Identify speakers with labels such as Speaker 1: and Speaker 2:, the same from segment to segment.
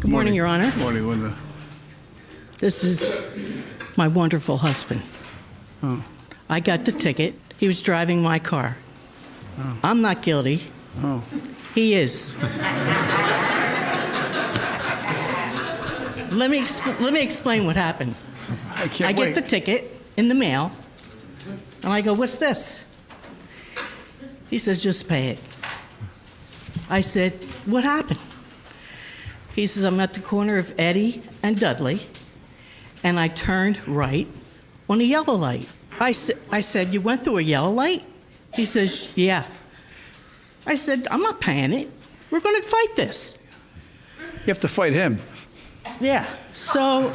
Speaker 1: Good morning, Your Honor.
Speaker 2: Good morning, Linda.
Speaker 1: This is my wonderful husband.
Speaker 2: Oh.
Speaker 1: I got the ticket. He was driving my car.
Speaker 2: Oh.
Speaker 1: I'm not guilty.
Speaker 2: Oh.
Speaker 1: He is. Let me explain what happened.
Speaker 2: I can't
Speaker 1: I
Speaker 2: wait.
Speaker 1: get the ticket in the mail, and I go, "What's this?" He says, "Just pay it." I said, "What happened?" He says, "I'm at the corner of Eddy and Dudley, and I turned right on a yellow light." I said, "You went through a yellow light?" He says, "Yeah." I said, "I'm not paying it. We're going to fight this."
Speaker 2: You have to fight him.
Speaker 1: Yeah. So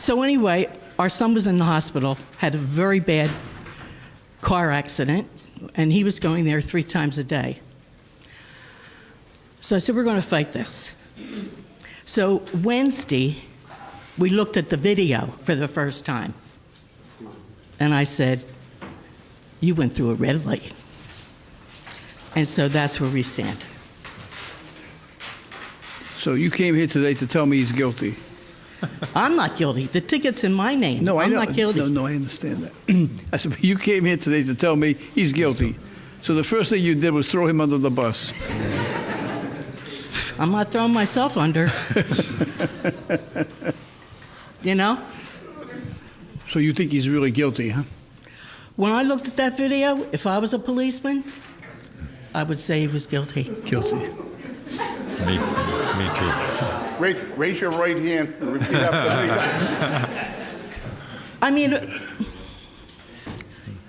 Speaker 1: anyway, our son was in the hospital, had a very bad car accident, and he was going there 3 times a day. So I said, "We're going to fight this." So Wednesday, we looked at the video for the first time. And I said, "You went through a red light." And so that's where we stand.
Speaker 2: So you came here today to tell me he's guilty.
Speaker 1: I'm not guilty. The ticket's in my name.
Speaker 2: No, I know.
Speaker 1: I'm not guilty.
Speaker 2: No, I understand that. I said, you came here today to tell me he's guilty. So the first thing you did was throw him under the bus.
Speaker 1: I'm not throwing myself under. You know?
Speaker 2: So you think he's really guilty, huh?
Speaker 1: When I looked at that video, if I was a policeman, I would say he was guilty.
Speaker 2: Guilty.
Speaker 3: Me too.
Speaker 4: Raise your right hand and repeat after me.
Speaker 1: I mean,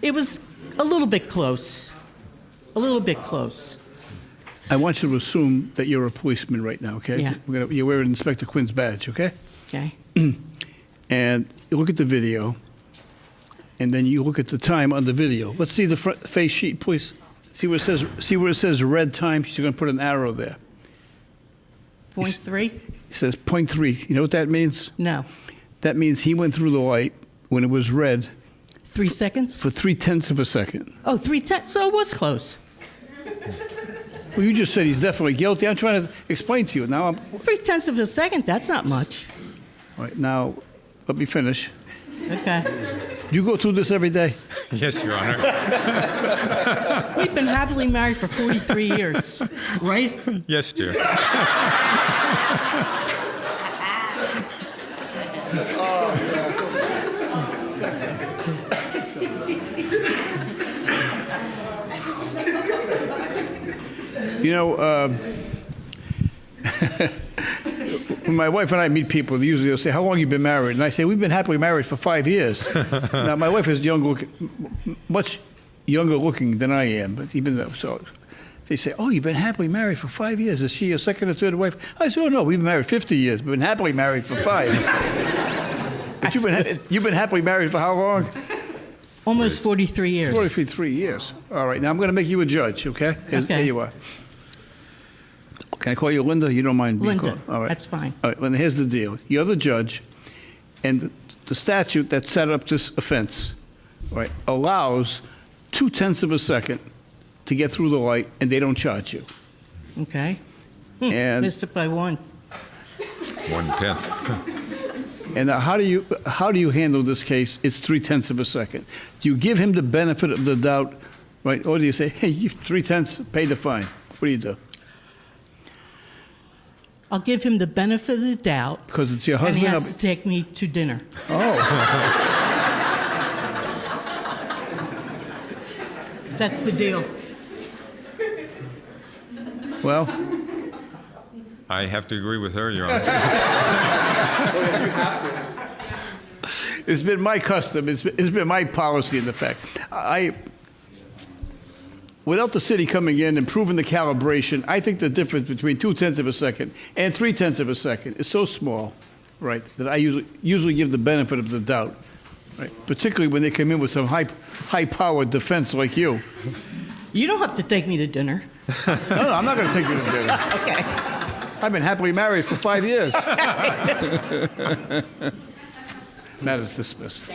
Speaker 1: it was a little bit close. A little bit close.
Speaker 2: I want you to assume that you're a policeman right now, okay?
Speaker 1: Yeah.
Speaker 2: You're wearing Inspector Quinn's badge, okay?
Speaker 1: Okay?
Speaker 2: And you look at the video, and then you look at the time on the video. Let's see the front face sheet, please. See where it says red time? She's going to put an arrow there.
Speaker 1: 0.3?
Speaker 2: It says 0.3. You know what that means?
Speaker 1: No.
Speaker 2: That means he went through the light when it was red
Speaker 1: 3 seconds?
Speaker 2: for 0.3 of a second.
Speaker 1: Oh, 3/10. So it was close.
Speaker 2: Well, you just said he's definitely guilty. I'm trying to explain to you. Now,
Speaker 1: 0.3 of a second, that's not much.
Speaker 2: all right, now, let me finish.
Speaker 1: Okay.
Speaker 2: You go through this every day?
Speaker 3: Yes, Your Honor.
Speaker 1: We've been happily married for 43 years, right?
Speaker 3: Yes, dear.
Speaker 2: You know, when my wife and I meet people, usually they'll say, "How long have you been married?" And I say, "We've been happily married for 5 years." Now, my wife is much younger looking than I am, but even though, so they say, "Oh, you've been happily married for 5 years. Is she your second or third wife?" I say, "Oh, no, we've been married 50 years. We've been happily married for 5. But you've been happily married for how long?
Speaker 1: Almost 43 years.
Speaker 2: 43 years. All right, now I'm going to make you a judge, okay? Here you are. Can I call you Linda? You don't mind being
Speaker 1: Linda,
Speaker 2: called? All right.
Speaker 1: that's fine.
Speaker 2: All right, Linda, here's the deal. You're the judge, and the statute that set up this offense, right, allows 0.2 of a second to get through the light, and they don't charge you.
Speaker 1: Okay.
Speaker 2: And
Speaker 1: Missed it by 1.
Speaker 3: 1/10.
Speaker 2: and how do you handle this case? It's 0.3 of a second. Do you give him the benefit of the doubt, right, or do you say, "Hey, you 0.3, pay the fine"? What do you do?
Speaker 1: I'll give him the benefit of the doubt.
Speaker 2: Because it's your
Speaker 1: And
Speaker 2: husband.
Speaker 1: he has to take me to dinner.
Speaker 2: Oh.
Speaker 1: That's the deal.
Speaker 2: Well,
Speaker 3: I have to agree with her, Your Honor.
Speaker 2: it's been my custom. It's been my policy, in effect. Without the city coming in and proving the calibration, I think the difference between 0.2 of a second and 0.3 of a second is so small, right, that I usually give the benefit of the doubt, right? Particularly when they come in with some high-powered defense like you.
Speaker 1: You don't have to take me to dinner.
Speaker 2: No, I'm not going to take you to dinner.
Speaker 1: Okay.
Speaker 2: I've been happily married for 5 years. Matter is dismissed.